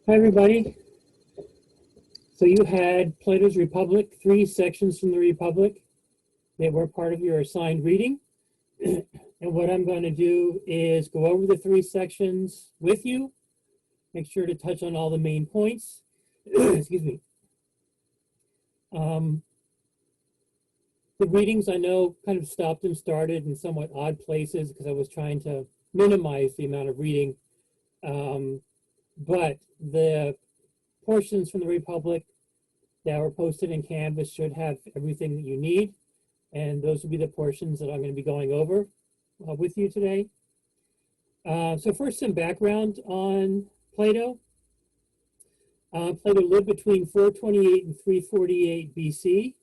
Hi, everybody. So you had Plato's Republic, three sections from the Republic. They were part of your assigned reading. And what I'm going to do is go over the three sections with you, make sure to touch on all the main points. Excuse me. The readings I know kind of stopped and started in somewhat odd places because I was trying to minimize the amount of reading. But the portions from the Republic that were posted in Canvas should have everything that you need. And those will be the portions that I'm going to be going over with you today. So first, some background on Plato. Plato lived between 428 and 348 BC.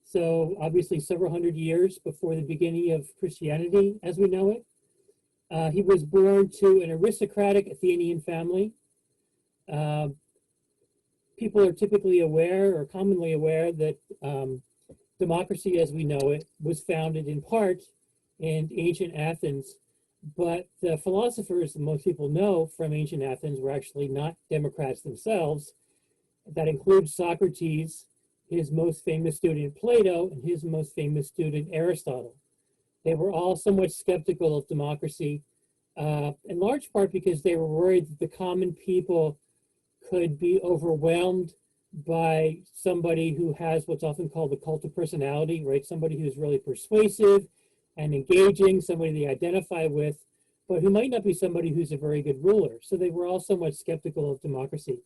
So obviously several hundred years before the beginning of Christianity as we know it. He was born to an aristocratic Athenian family. People are typically aware or commonly aware that democracy as we know it was founded in part in ancient Athens, but the philosophers that most people know from ancient Athens were actually not democrats themselves. That includes Socrates, his most famous student Plato, and his most famous student Aristotle. They were all somewhat skeptical of democracy, in large part because they were worried that the common people could be overwhelmed by somebody who has what's often called the cult of personality, right? Somebody who's really persuasive and engaging, somebody they identify with, but who might not be somebody who's a very good ruler. So they were all somewhat skeptical of democracy.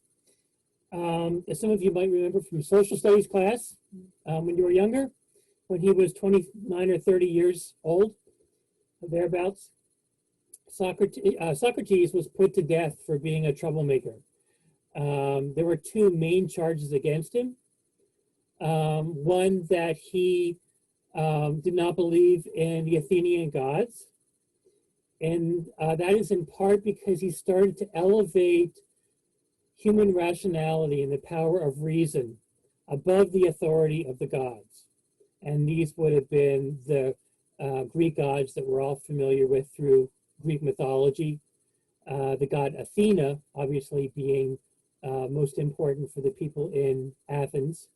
As some of you might remember from social studies class, when you were younger, when he was 29 or 30 years old, thereabouts, Socrates was put to death for being a troublemaker. There were two main charges against him. One, that he did not believe in the Athenian gods. And that is in part because he started to elevate human rationality and the power of reason above the authority of the gods. And these would have been the Greek gods that we're all familiar with through Greek mythology. The god Athena, obviously being most important for the people in Athens.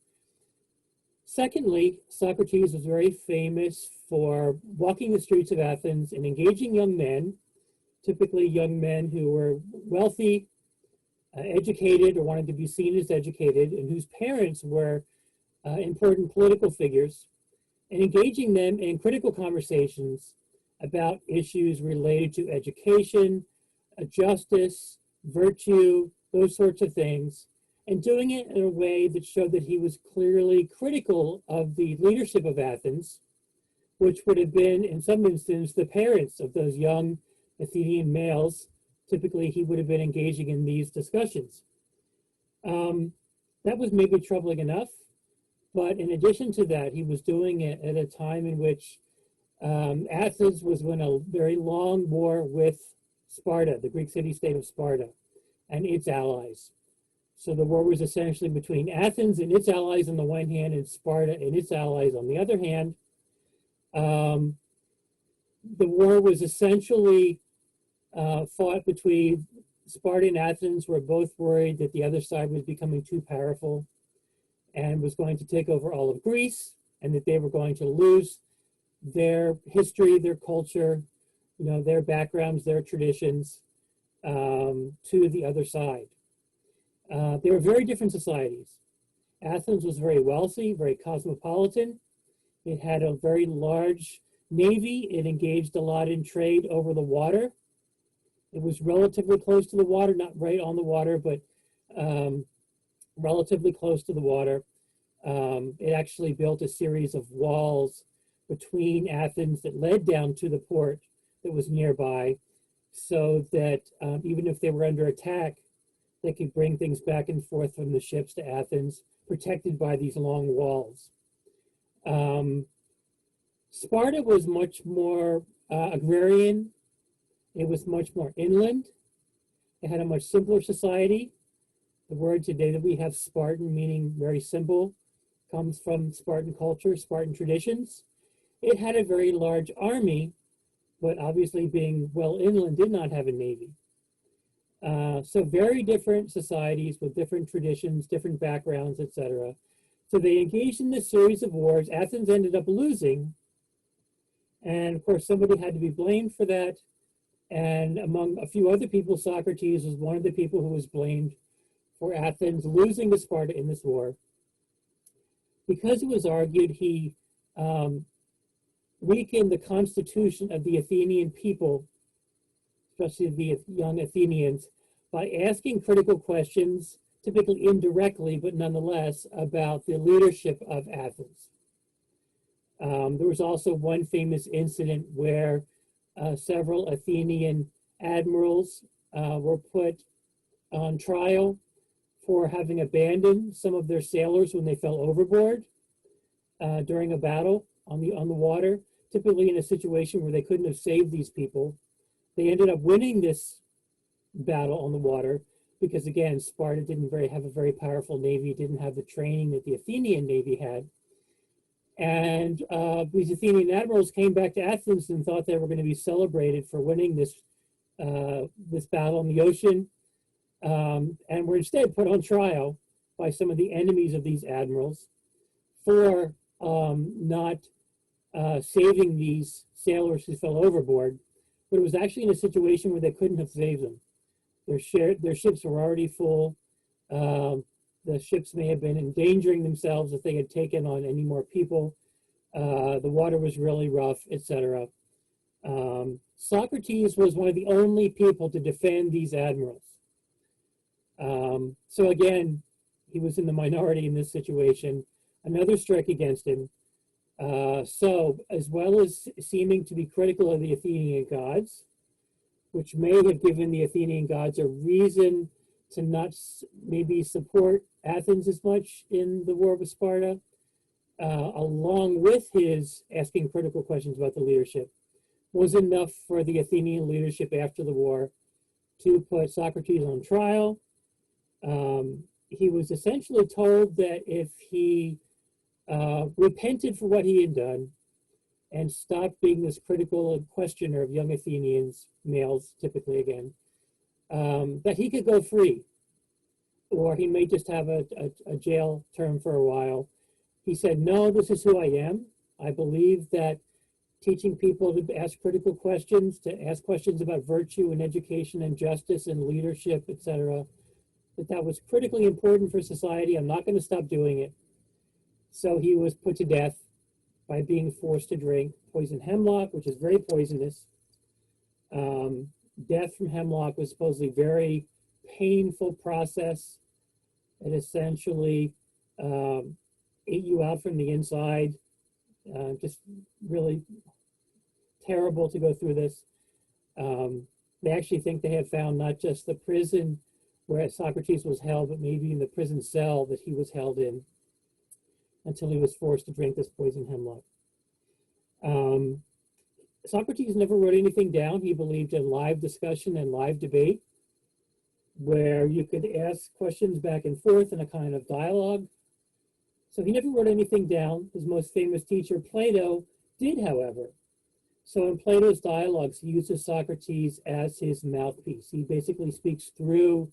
Secondly, Socrates was very famous for walking the streets of Athens and engaging young men, typically young men who were wealthy, educated, or wanted to be seen as educated, and whose parents were important political figures, and engaging them in critical conversations about issues related to education, justice, virtue, those sorts of things, and doing it in a way that showed that he was clearly critical of the leadership of Athens, which would have been, in some instances, the parents of those young Athenian males. Typically, he would have been engaging in these discussions. That was maybe troubling enough, but in addition to that, he was doing it at a time in which Athens was in a very long war with Sparta, the Greek city-state of Sparta, and its allies. So the war was essentially between Athens and its allies on the one hand and Sparta and its allies on the other hand. The war was essentially fought between Sparta and Athens, were both worried that the other side was becoming too powerful and was going to take over all of Greece, and that they were going to lose their history, their culture, their backgrounds, their traditions to the other side. They were very different societies. Athens was very wealthy, very cosmopolitan. It had a very large navy. It engaged a lot in trade over the water. It was relatively close to the water, not right on the water, but relatively close to the water. It actually built a series of walls between Athens that led down to the port that was nearby, so that even if they were under attack, they could bring things back and forth from the ships to Athens, protected by these long walls. Sparta was much more agrarian. It was much more inland. It had a much simpler society. The word today that we have, Spartan, meaning very simple, comes from Spartan culture, Spartan traditions. It had a very large army, but obviously being well inland, did not have a navy. So very different societies with different traditions, different backgrounds, etc. So they engaged in this series of wars. Athens ended up losing. And of course, somebody had to be blamed for that. And among a few other people, Socrates was one of the people who was blamed for Athens losing to Sparta in this war. Because it was argued he weakened the constitution of the Athenian people, especially the young Athenians, by asking critical questions, typically indirectly, but nonetheless, about the leadership of Athens. There was also one famous incident where several Athenian admirals were put on trial for having abandoned some of their sailors when they fell overboard during a battle on the water, typically in a situation where they couldn't have saved these people. They ended up winning this battle on the water because, again, Sparta didn't have a very powerful navy, didn't have the training that the Athenian navy had. And these Athenian admirals came back to Athens and thought they were going to be celebrated for winning this battle in the ocean, and were instead put on trial by some of the enemies of these admirals for not saving these sailors who fell overboard. But it was actually in a situation where they couldn't have saved them. Their ships were already full. The ships may have been endangering themselves if they had taken on any more people. The water was really rough, etc. Socrates was one of the only people to defend these admirals. So again, he was in the minority in this situation. Another strike against him. So as well as seeming to be critical of the Athenian gods, which may have given the Athenian gods a reason to not maybe support Athens as much in the war with Sparta, along with his asking critical questions about the leadership, was enough for the Athenian leadership after the war to put Socrates on trial. He was essentially told that if he repented for what he had done and stopped being this critical questioner of young Athenians, males typically again, that he could go free, or he may just have a jail term for a while. He said, no, this is who I am. I believe that teaching people to ask critical questions, to ask questions about virtue and education and justice and leadership, etc., that was critically important for society. I'm not going to stop doing it. So he was put to death by being forced to drink poison hemlock, which is very poisonous. Death from hemlock was supposedly a very painful process. It essentially ate you out from the inside. Just really terrible to go through this. They actually think they have found not just the prison where Socrates was held, but maybe in the prison cell that he was held in until he was forced to drink this poison hemlock. Socrates never wrote anything down. He believed in live discussion and live debate, where you could ask questions back and forth in a kind of dialogue. So he never wrote anything down. His most famous teacher, Plato, did, however. So in Plato's dialogues, he uses Socrates as his mouthpiece. He basically speaks through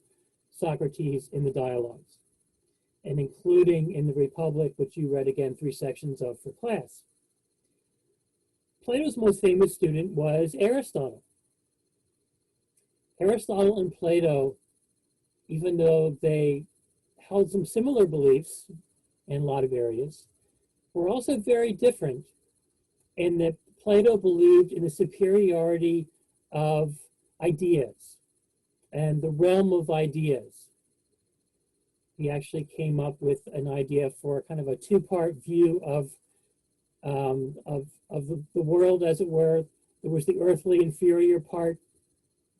Socrates in the dialogues, and including in the Republic, which you read again 3 sections of for class. Plato's most famous student was Aristotle. Aristotle and Plato, even though they held some similar beliefs in a lot of areas, were also very different in that Plato believed in the superiority of ideas and the realm of ideas. He actually came up with an idea for kind of a 2-part view of the world, as it were. There was the earthly inferior part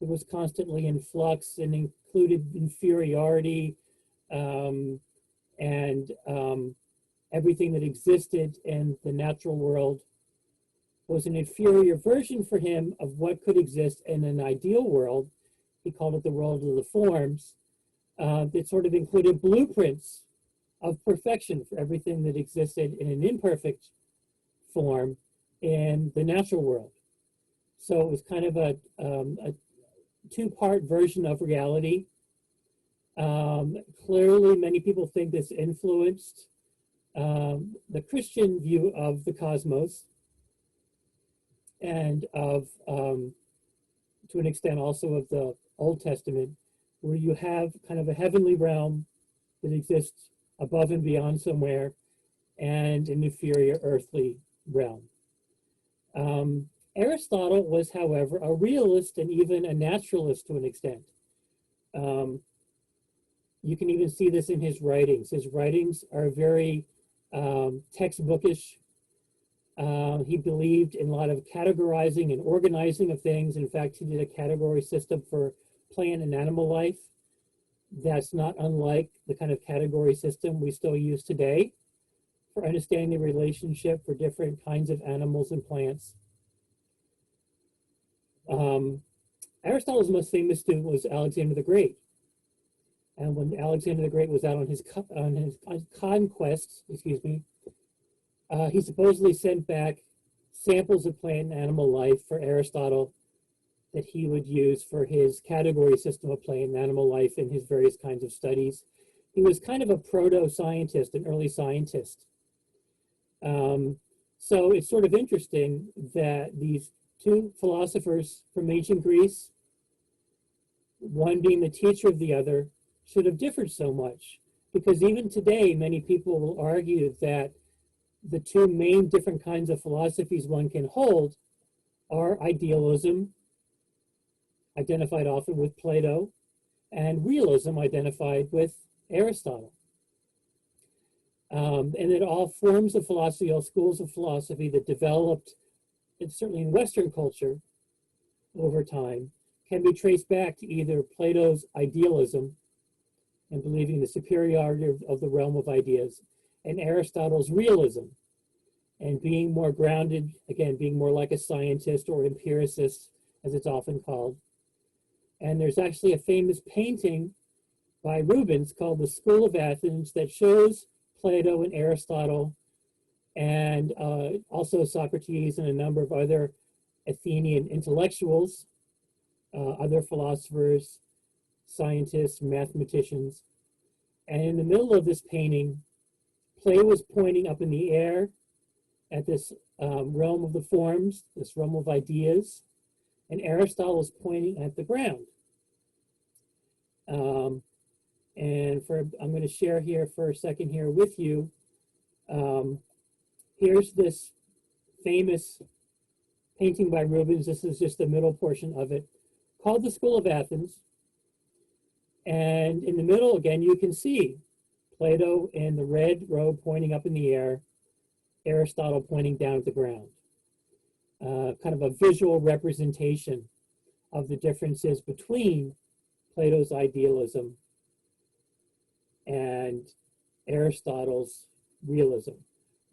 that was constantly in flux and included inferiority and everything that existed in the natural world was an inferior version for him of what could exist in an ideal world. He called it the world of the forms. That sort of included blueprints of perfection for everything that existed in an imperfect form in the natural world. So it was kind of a 2-part version of reality. Clearly, many people think this influenced the Christian view of the cosmos and of, to an extent, also of the Old Testament, where you have kind of a heavenly realm that exists above and beyond somewhere, and an inferior earthly realm. Aristotle was, however, a realist and even a naturalist to an extent. You can even see this in his writings. His writings are very textbookish. He believed in a lot of categorizing and organizing of things. In fact, he did a category system for plant and animal life that's not unlike the kind of category system we still use today for understanding the relationship for different kinds of animals and plants. Aristotle's most famous student was Alexander the Great. And when Alexander the Great was out on his conquests, he supposedly sent back samples of plant and animal life for Aristotle that he would use for his category system of plant and animal life in his various kinds of studies. He was kind of a proto-scientist, an early scientist. So it's sort of interesting that these two philosophers from ancient Greece, one being the teacher of the other, should have differed so much, because even today many people will argue that the two main different kinds of philosophies one can hold are idealism, identified often with Plato, and realism, identified with Aristotle. And that all forms of philosophy, all schools of philosophy that developed, and certainly in Western culture over time, can be traced back to either Plato's idealism and believing the superiority of the realm of ideas, and Aristotle's realism and being more grounded, again, being more like a scientist or empiricist, as it's often called. And there's actually a famous painting by Rubens called The School of Athens that shows Plato and Aristotle and also Socrates and a number of other Athenian intellectuals, other philosophers, scientists, mathematicians. And in the middle of this painting, Plato was pointing up in the air at this realm of the forms, this realm of ideas, and Aristotle was pointing at the ground. I'm going to share here for a second here with you. Here's this famous painting by Rubens. This is just the middle portion of it, called The School of Athens. And in the middle, again, you can see Plato in the red robe pointing up in the air, Aristotle pointing down at the ground. Kind of a visual representation of the differences between Plato's idealism and Aristotle's realism.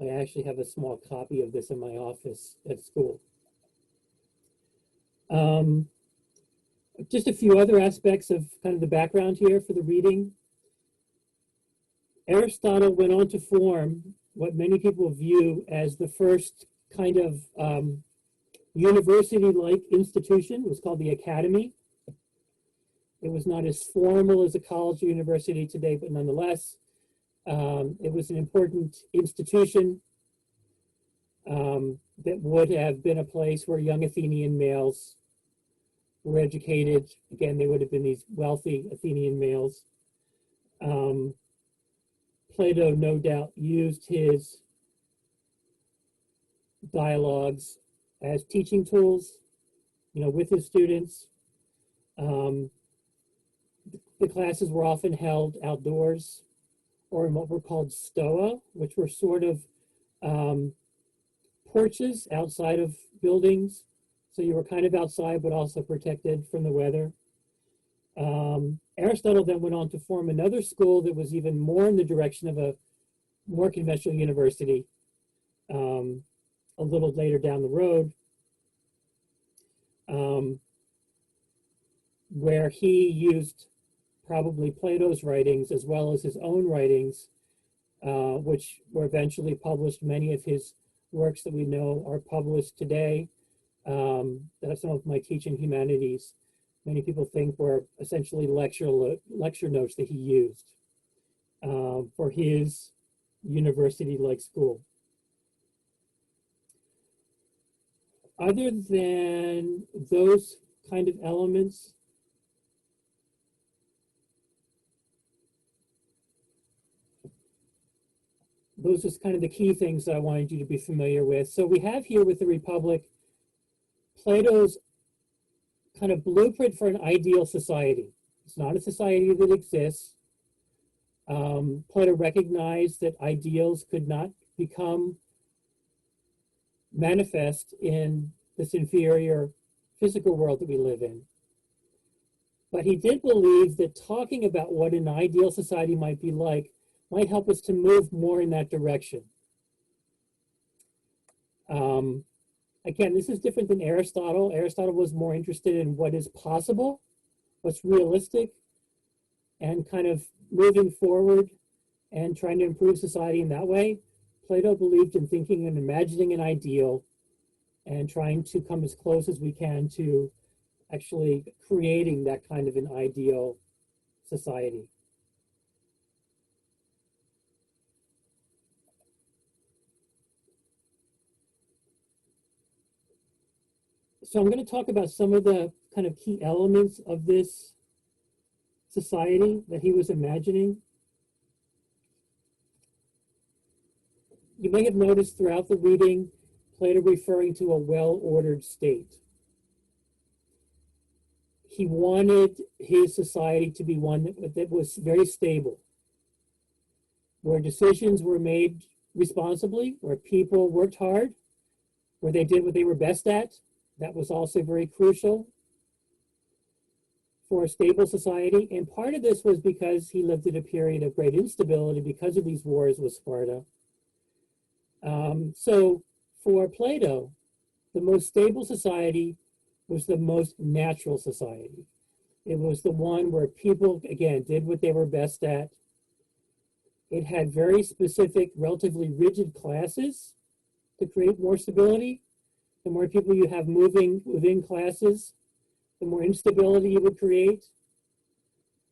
I actually have a small copy of this in my office at school. Just a few other aspects of kind of the background here for the reading. Aristotle went on to form what many people view as the first kind of university-like institution. It was called the Academy. It was not as formal as a college or university today, but nonetheless, it was an important institution that would have been a place where young Athenian males were educated. Again, they would have been these wealthy Athenian males. Plato, no doubt, used his dialogues as teaching tools, with his students. The classes were often held outdoors or in what were called stoa, which were sort of porches outside of buildings. So you were kind of outside, but also protected from the weather. Aristotle then went on to form another school that was even more in the direction of a more conventional university a little later down the road, where he used probably Plato's writings as well as his own writings, which were eventually published. Many of his works that we know are published today. That are some of my teaching humanities. many people think were essentially lecture notes that he used for his university-like school. Other than those kind of elements, those are kind of the key things that I wanted you to be familiar with. So we have here with the Republic, Plato's kind of blueprint for an ideal society. It's not a society that exists. Plato recognized that ideals could not become manifest in this inferior physical world that we live in. But he did believe that talking about what an ideal society might be like might help us to move more in that direction. Again, this is different than Aristotle. Aristotle was more interested in what is possible, what's realistic, and kind of moving forward and trying to improve society in that way. Plato believed in thinking and imagining an ideal and trying to come as close as we can to actually creating that kind of an ideal society. So I'm going to talk about some of the kind of key elements of this society that he was imagining. You may have noticed throughout the reading, Plato referring to a well-ordered state. He wanted his society to be one that was very stable, where decisions were made responsibly, where people worked hard, where they did what they were best at. That was also very crucial for a stable society. And part of this was because he lived in a period of great instability because of these wars with Sparta. So for Plato, the most stable society was the most natural society. It was the one where people, again, did what they were best at. It had very specific, relatively rigid classes to create more stability. The more people you have moving within classes, the more instability you would create.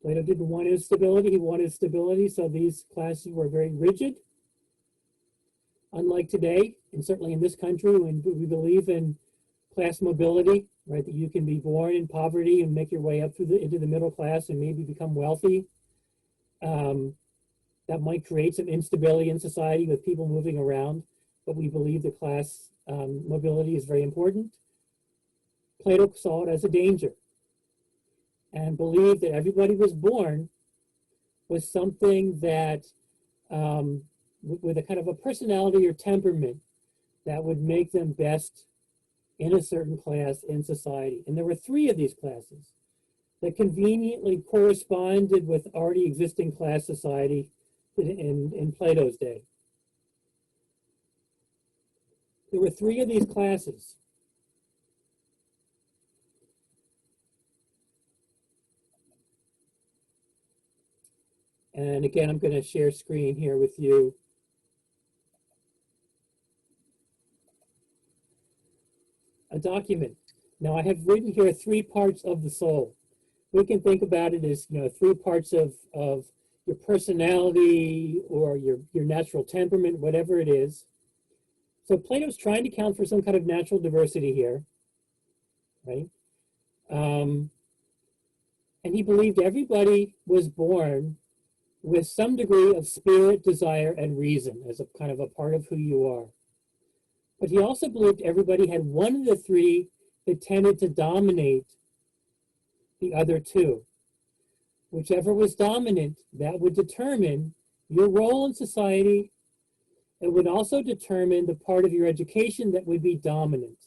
Plato didn't want instability, he wanted stability, so these classes were very rigid. Unlike today, and certainly in this country, when we believe in class mobility, right, that you can be born in poverty and make your way up into the middle class and maybe become wealthy. That might create some instability in society with people moving around, but we believe that class mobility is very important. Plato saw it as a danger and believed that everybody was born with something that, with a kind of a personality or temperament that would make them best in a certain class in society. And there were three of these classes that conveniently corresponded with already existing class society in Plato's day. There were three of these classes. And again, I'm going to share screen here with you. A document. Now I have written here 3 parts of the soul. We can think about it as, 3 parts of your personality or your natural temperament, whatever it is. So Plato's trying to count for some kind of natural diversity here, right? And he believed everybody was born with some degree of spirit, desire, and reason as a kind of a part of who you are. But he also believed everybody had one of the 3 that tended to dominate the other 2. Whichever was dominant, that would determine your role in society. It would also determine the part of your education that would be dominant.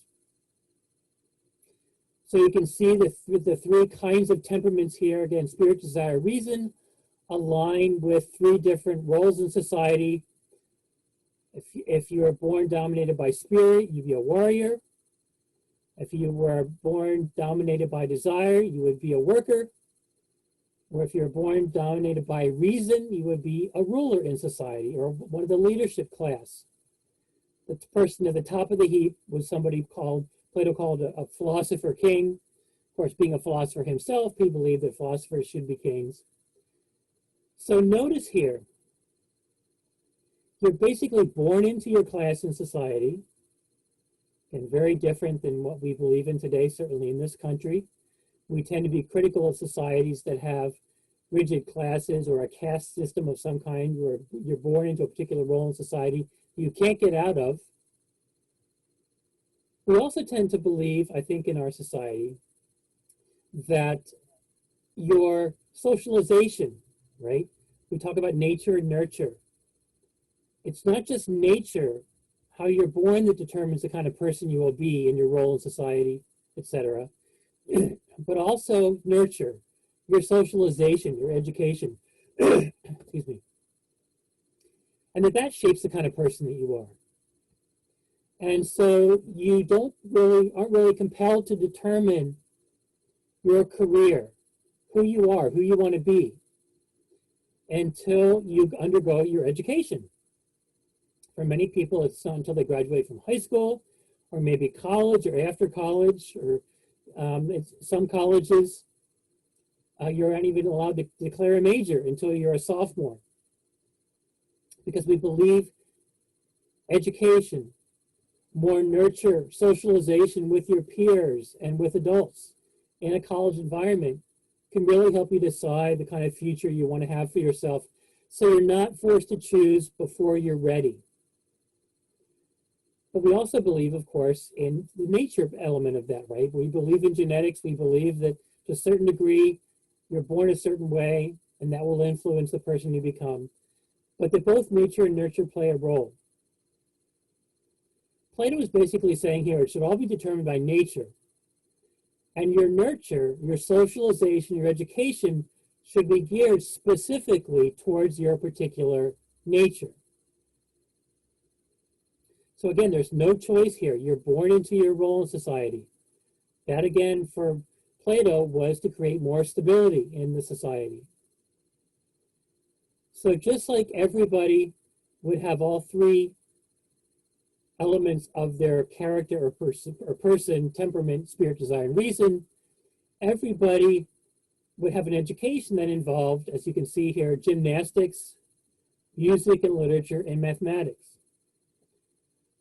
So you can see the 3 kinds of temperaments here. Again, spirit, desire, reason align with 3 different roles in society. If you are born dominated by spirit, you'd be a warrior. If you were born dominated by desire, you would be a worker. Or if you're born dominated by reason, you would be a ruler in society or one of the leadership class. The person at the top of the heap was somebody Plato called a philosopher king. Of course, being a philosopher himself, he believed that philosophers should be kings. So notice here, you're basically born into your class in society, and very different than what we believe in today, certainly in this country. We tend to be critical of societies that have rigid classes or a caste system of some kind where you're born into a particular role in society you can't get out of. We also tend to believe, I think, in our society, that your socialization, right? We talk about nature and nurture. It's not just nature, how you're born, that determines the kind of person you will be in your role in society, etc., but also nurture, your socialization, your education, excuse me, and that shapes the kind of person that you are. And so you aren't really compelled to determine your career, who you are, who you want to be, until you undergo your education. For many people, it's not until they graduate from high school, or maybe college, or after college, or some colleges, you're not even allowed to declare a major until you're a sophomore. Because we believe education, more nurture, socialization with your peers and with adults in a college environment can really help you decide the kind of future you want to have for yourself, so you're not forced to choose before you're ready. But we also believe, of course, in the nature element of that, right? We believe in genetics. We believe that to a certain degree, you're born a certain way, and that will influence the person you become. But that both nature and nurture play a role. Plato is basically saying here, it should all be determined by nature. And your nurture, your socialization, your education should be geared specifically towards your particular nature. So again, there's no choice here. You're born into your role in society. That again, for Plato, was to create more stability in the society. So just like everybody would have all three elements of their character or person, temperament, spirit, desire, and reason, everybody would have an education that involved, as you can see here, gymnastics, music and literature, and mathematics.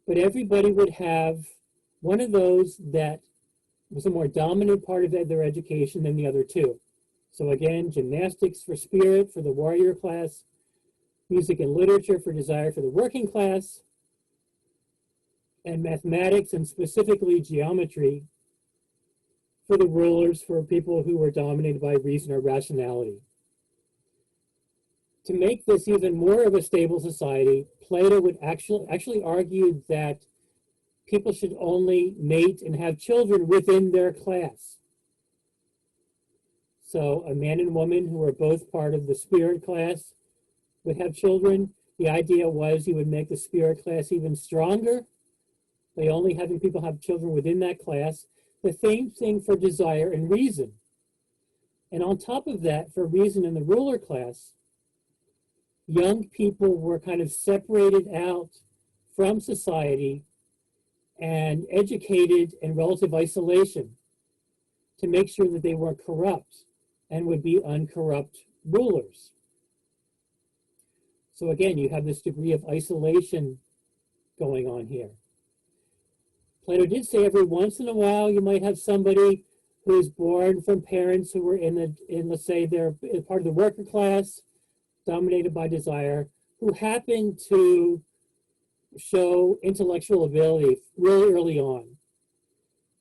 But everybody would have one of those that was a more dominant part of their education than the other two. So again, gymnastics for spirit, for the warrior class, music and literature for desire for the working class, and mathematics, and specifically geometry, for the rulers, for people who were dominated by reason or rationality. To make this even more of a stable society, Plato would actually argue that people should only mate and have children within their class. So a man and woman who are both part of the spirit class would have children. The idea was you would make the spirit class even stronger by only having people have children within that class. The same thing for desire and reason. And on top of that, for reason in the ruler class, young people were kind of separated out from society and educated in relative isolation to make sure that they weren't corrupt and would be uncorrupt rulers. So again, you have this degree of isolation going on here. Plato did say every once in a while you might have somebody who is born from parents who were in let's say they're part of the worker class, dominated by desire, who happen to show intellectual ability really early on,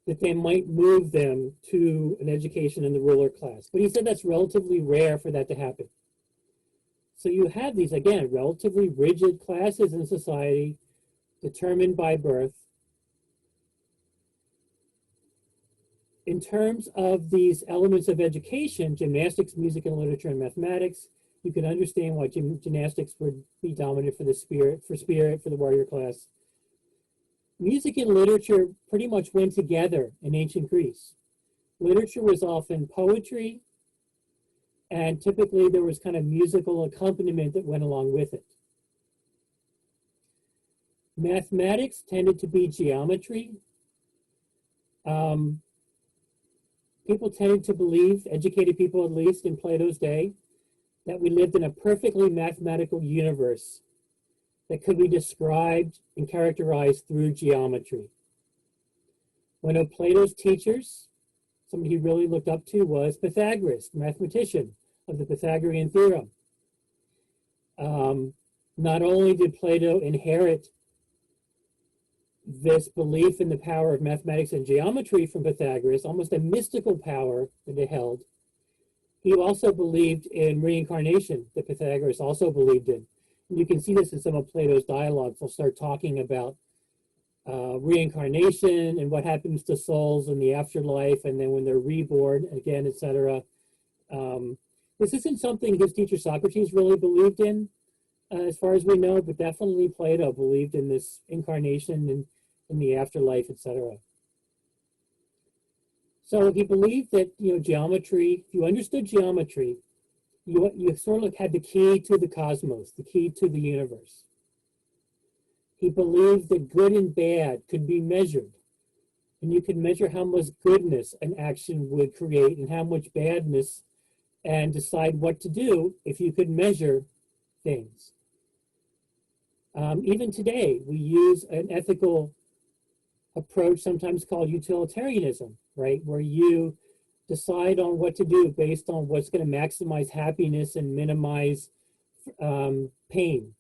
that they might move them to an education in the ruler class. But he said that's relatively rare for that to happen. So you have these, again, relatively rigid classes in society determined by birth. In terms of these elements of education, gymnastics, music and literature, and mathematics, you can understand why gymnastics would be dominant for the spirit, for the warrior class. Music and literature pretty much went together in ancient Greece. Literature was often poetry, and typically there was kind of musical accompaniment that went along with it. Mathematics tended to be geometry. People people tended to believe, educated people at least in Plato's day, that we lived in a perfectly mathematical universe that could be described and characterized through geometry. One of Plato's teachers, somebody he really looked up to, was Pythagoras, the mathematician of the Pythagorean theorem. Not only did Plato inherit this belief in the power of mathematics and geometry from Pythagoras, almost a mystical power that it held, he also believed in reincarnation, that Pythagoras also believed in. And you can see this in some of Plato's dialogues. He'll start talking about reincarnation and what happens to souls in the afterlife, and then when they're reborn again, etc. This isn't something his teacher Socrates really believed in, as far as we know, but definitely Plato believed in this incarnation and in the afterlife, etc. So he believed that, geometry, if you understood geometry, you sort of had the key to the cosmos, the key to the universe. He believed that good and bad could be measured, and you could measure how much goodness an action would create and how much badness, and decide what to do if you could measure things. Even today, we use an ethical approach, sometimes called utilitarianism, right? Where you decide on what to do based on what's going to maximize happiness and minimize pain,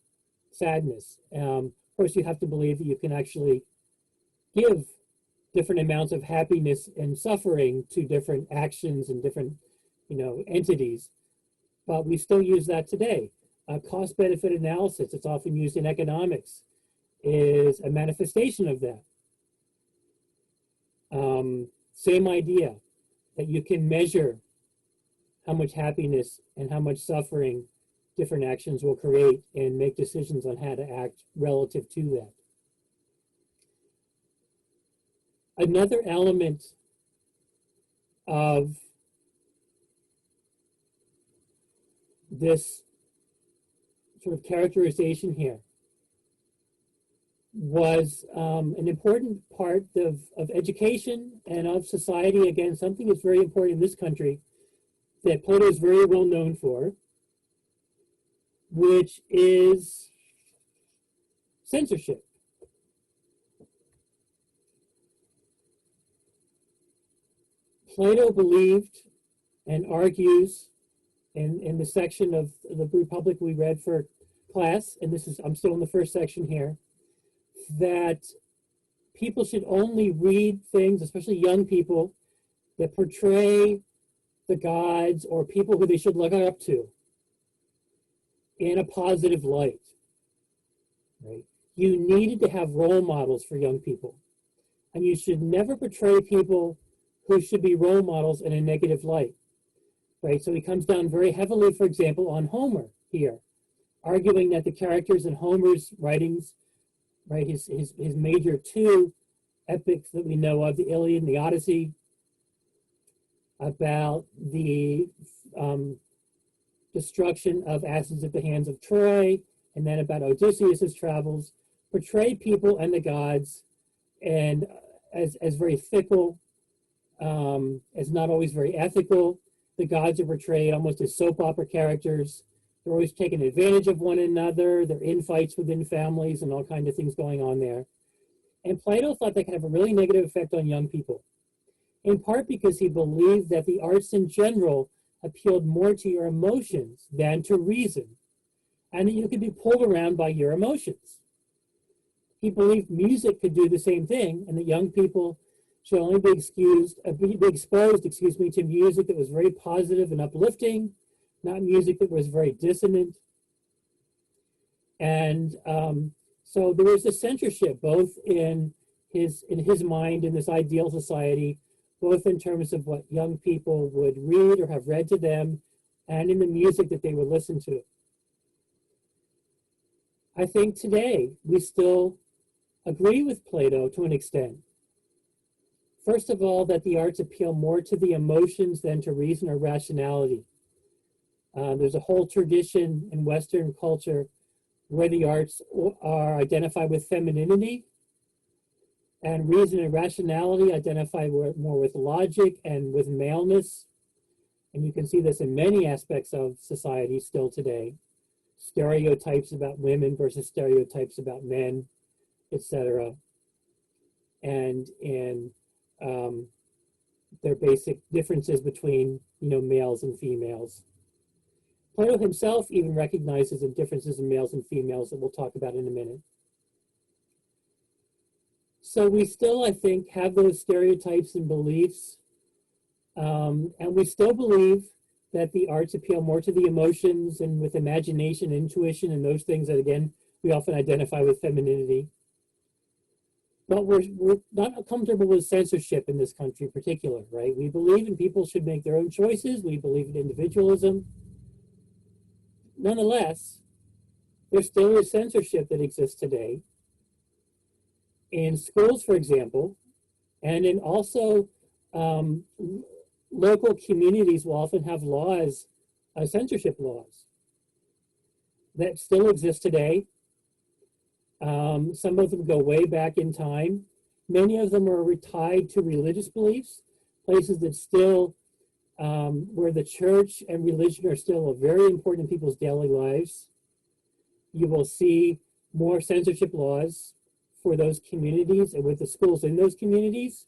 sadness. Of course, you have to believe that you can actually give different amounts of happiness and suffering to different actions and different, entities. But we still use that today. Cost-benefit analysis, it's often used in economics, is a manifestation of that. Same idea, that you can measure how much happiness and how much suffering different actions will create and make decisions on how to act relative to that. Another element of this sort of characterization here was an important part of education and of society. Again, something that's very important in this country that Plato is very well known for, which is censorship. Plato believed and argues in the section of the Republic we read for class, and I'm still in the first section here, that people should only read things, especially young people, that portray the gods or people who they should look up to in a positive light. Right? You needed to have role models for young people, and you should never portray people who should be role models in a negative light. Right? So he comes down very heavily, for example, on Homer here, arguing that the characters in Homer's writings, right, his major two epics that we know of, the Iliad and the Odyssey, about the destruction of Athens at the hands of Troy, and then about Odysseus's travels, portray people and the gods and as very fickle, as not always very ethical. The gods are portrayed almost as soap opera characters. They're always taking advantage of one another. They're in fights within families and all kinds of things going on there. And Plato thought that could have a really negative effect on young people, in part because he believed that the arts in general appealed more to your emotions than to reason, and that you could be pulled around by your emotions. He believed music could do the same thing, and that young people should only be exposed, to music that was very positive and uplifting, not music that was very dissonant. And so there was a censorship both in his mind in this ideal society, both in terms of what young people would read or have read to them, and in the music that they would listen to. I think today we still agree with Plato to an extent. First of all, that the arts appeal more to the emotions than to reason or rationality. There's a whole tradition in Western culture where the arts are identified with femininity, And reason and rationality identify more with logic and with maleness. And you can see this in many aspects of society still today. Stereotypes about women versus stereotypes about men, etc. And in their basic differences between, males and females. Plato himself even recognizes the differences in males and females that we'll talk about in a minute. So we still, I think, have those stereotypes and beliefs, and we still believe that the arts appeal more to the emotions and with imagination, intuition, and those things that, again, we often identify with femininity. But we're not comfortable with censorship in this country in particular, right? We believe in people should make their own choices. We believe in individualism. Nonetheless, there still is censorship that exists today. In schools, for example, and in also local communities will often have laws, censorship laws, that still exist today. Some of them go way back in time. Many of them are tied to religious beliefs, places that still, where the church and religion are still very important in people's daily lives. You will see more censorship laws for those communities and with the schools in those communities.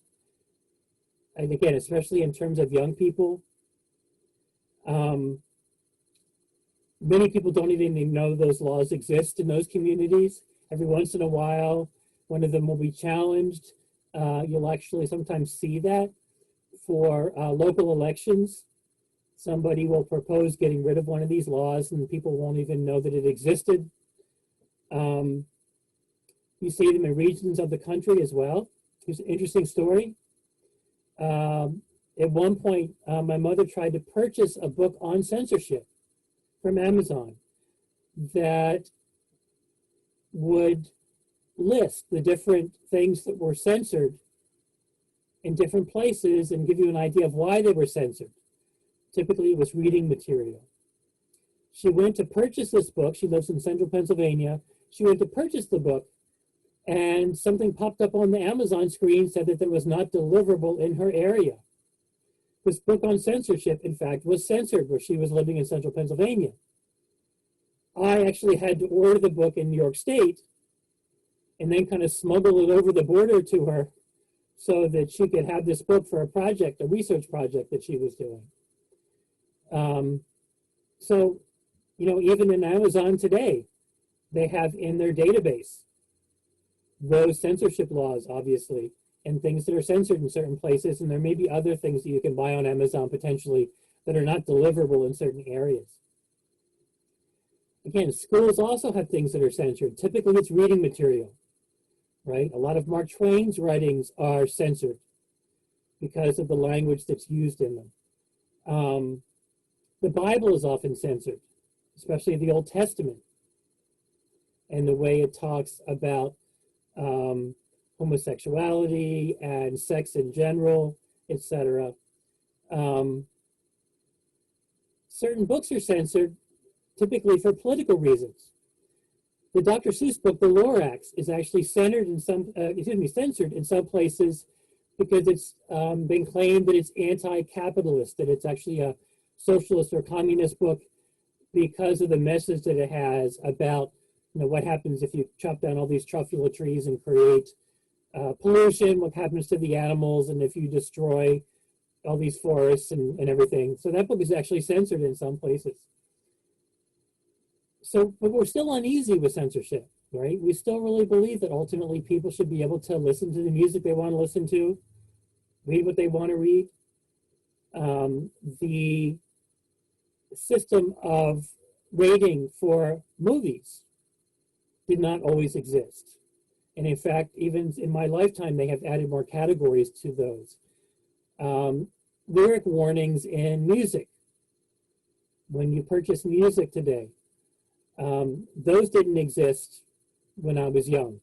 And again, especially in terms of young people. Many people don't even know those laws exist in those communities. Every once in a while, one of them will be challenged. You'll actually sometimes see that for local elections. Somebody will propose getting rid of one of these laws and people won't even know that it existed. You see them in regions of the country as well. Here's an interesting story. At one point, my mother tried to purchase a book on censorship from Amazon that would list the different things that were censored in different places and give you an idea of why they were censored. Typically, it was reading material. She went to purchase this book. She lives in central Pennsylvania. She went to purchase the book, and something popped up on the Amazon screen said that it was not deliverable in her area. This book on censorship, in fact, was censored where she was living in central Pennsylvania. I actually had to order the book in New York State and then kind of smuggle it over the border to her so that she could have this book for a project, a research project that she was doing. So, even in Amazon today, they have in their database those censorship laws, obviously, and things that are censored in certain places. And there may be other things that you can buy on Amazon potentially that are not deliverable in certain areas. Again, schools also have things that are censored. Typically, it's reading material, right? A lot of Mark Twain's writings are censored because of the language that's used in them. The Bible is often censored, especially the Old Testament, and the way it talks about homosexuality and sex in general, etc. Certain books are censored, typically for political reasons. The Dr. Seuss book, The Lorax, is actually censored in some places because it's been claimed that it's anti-capitalist, that it's actually a socialist or communist book because of the message that it has about what happens if you chop down all these truffula trees and create pollution, what happens to the animals, and if you destroy all these forests and everything. So that book is actually censored in some places. So, but we're still uneasy with censorship, right? We still really believe that ultimately people should be able to listen to the music they want to listen to, read what they want to read. The system of rating for movies did not always exist. And in fact, even in my lifetime, they have added more categories to those. Lyric warnings in music. When you purchase music today, those didn't exist when I was young.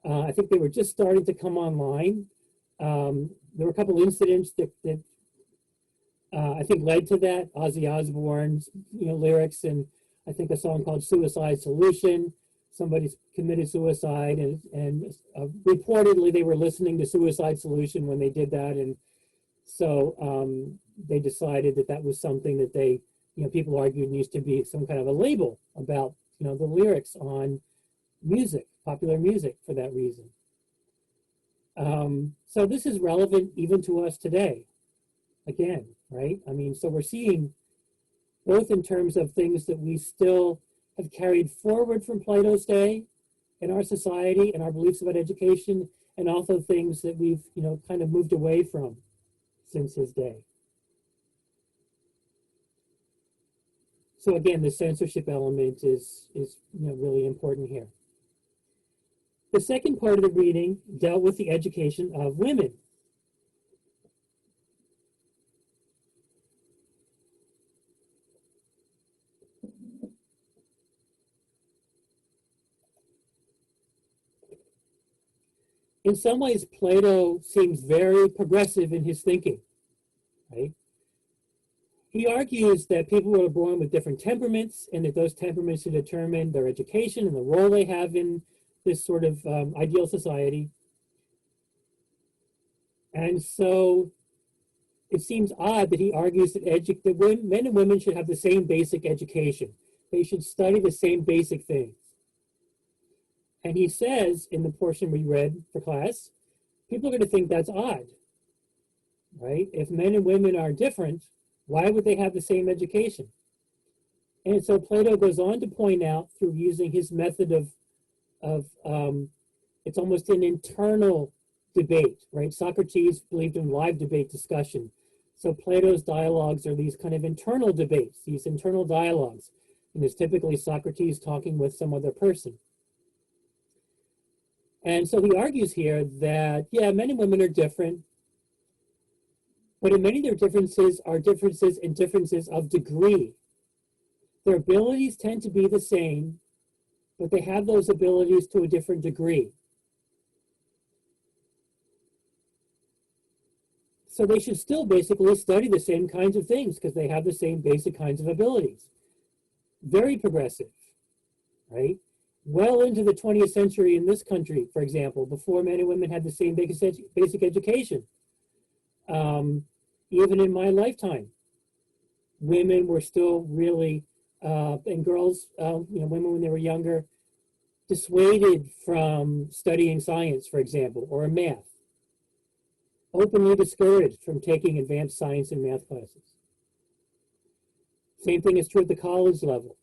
I think they were just starting to come online. There were a couple incidents that I think led to that. Ozzy Osbourne's lyrics, and I think a song called Suicide Solution somebody committed suicide, and reportedly they were listening to Suicide Solution when they did that, and so they decided that that was something that they, people argued needs to be some kind of a label about, the lyrics on music, popular music, for that reason. So this is relevant even to us today, again, right? I mean, so we're seeing both in terms of things that we still have carried forward from Plato's day in our society and our beliefs about education, and also things that we've, kind of moved away from since his day. So again, the censorship element is really important here. The second part of the reading dealt with the education of women. In some ways, Plato seems very progressive in his thinking, right? He argues that people are born with different temperaments, and that those temperaments should determine their education and the role they have in this sort of ideal society. And so it seems odd that he argues that men and women should have the same basic education. They should study the same basic things. And he says in the portion we read for class, people are going to think that's odd, right? If men and women are different, why would they have the same education? And so Plato goes on to point out, through using his method of it's almost an internal debate, right? Socrates believed in live debate discussion. So Plato's dialogues are these kind of internal debates, these internal dialogues. And it's typically Socrates talking with some other person. And so he argues here that, yeah, men and women are different, but in many of their differences are differences in differences of degree. Their abilities tend to be the same, but they have those abilities to a different degree. So they should still basically study the same kinds of things because they have the same basic kinds of abilities. Very progressive, right? Well into the 20th century in this country, for example, before men and women had the same basic education. Even in my lifetime, women were still really, and girls, women when they were younger, dissuaded from studying science, for example, or math. Openly discouraged from taking advanced science and math classes. Same thing is true at the college level.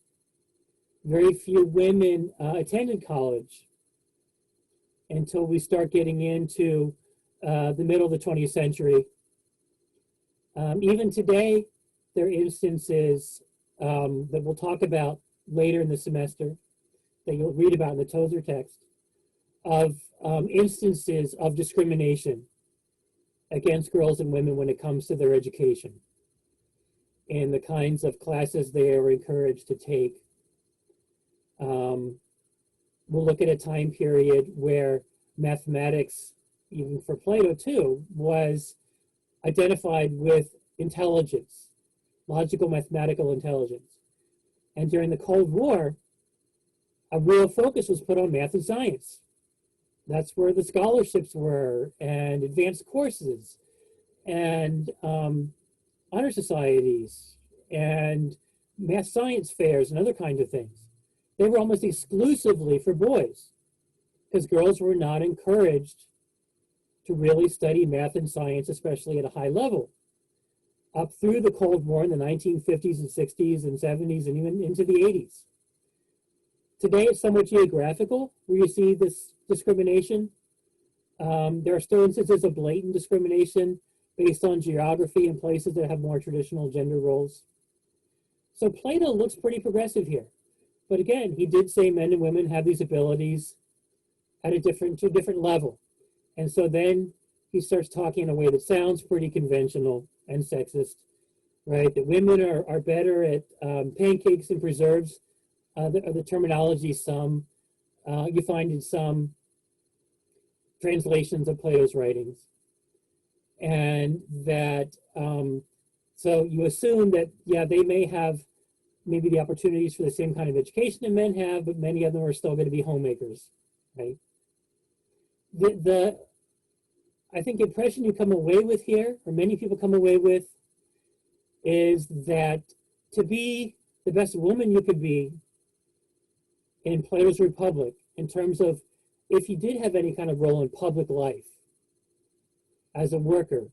Very few women attended college until we start getting into the middle of the 20th century. Even today, there are instances that we'll talk about later in the semester, that you'll read about in the Tozer text, of instances of discrimination against girls and women when it comes to their education and the kinds of classes they are encouraged to take. We'll look at a time period where mathematics, even for Plato too, was identified with intelligence, logical mathematical intelligence. And during the Cold War, a real focus was put on math and science. That's where the scholarships were, and advanced courses, and honor societies, and math science fairs, and other kinds of things. They were almost exclusively for boys, because girls were not encouraged to really study math and science, especially at a high level. Up through the Cold War in the 1950s and 60s and 70s and even into the 80s. Today it's somewhat geographical where you see this discrimination. There are still instances of blatant discrimination based on geography in places that have more traditional gender roles. So Plato looks pretty progressive here. But again, he did say men and women have these abilities at a different level. And so then he starts talking in a way that sounds pretty conventional and sexist, right? That women are better at pancakes and preserves, the terminology you find in some translations of Plato's writings. And that, so you assume that, yeah, they may have maybe the opportunities for the same kind of education that men have, but many of them are still going to be homemakers, right? The I think impression you come away with here, or many people come away with, is that to be the best woman you could be in Plato's Republic, in terms of if you did have any kind of role in public life as a worker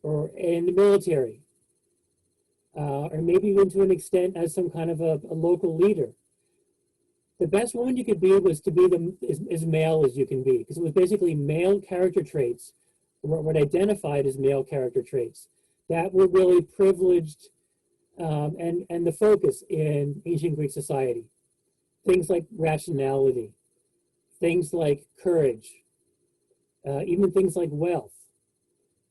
or in the military, or maybe even to an extent as some kind of a local leader, the best woman you could be was to be as male as you can be, because it was basically male character traits, what identified as male character traits, that were really privileged and the focus in ancient Greek society. Things like rationality, things like courage, even things like wealth,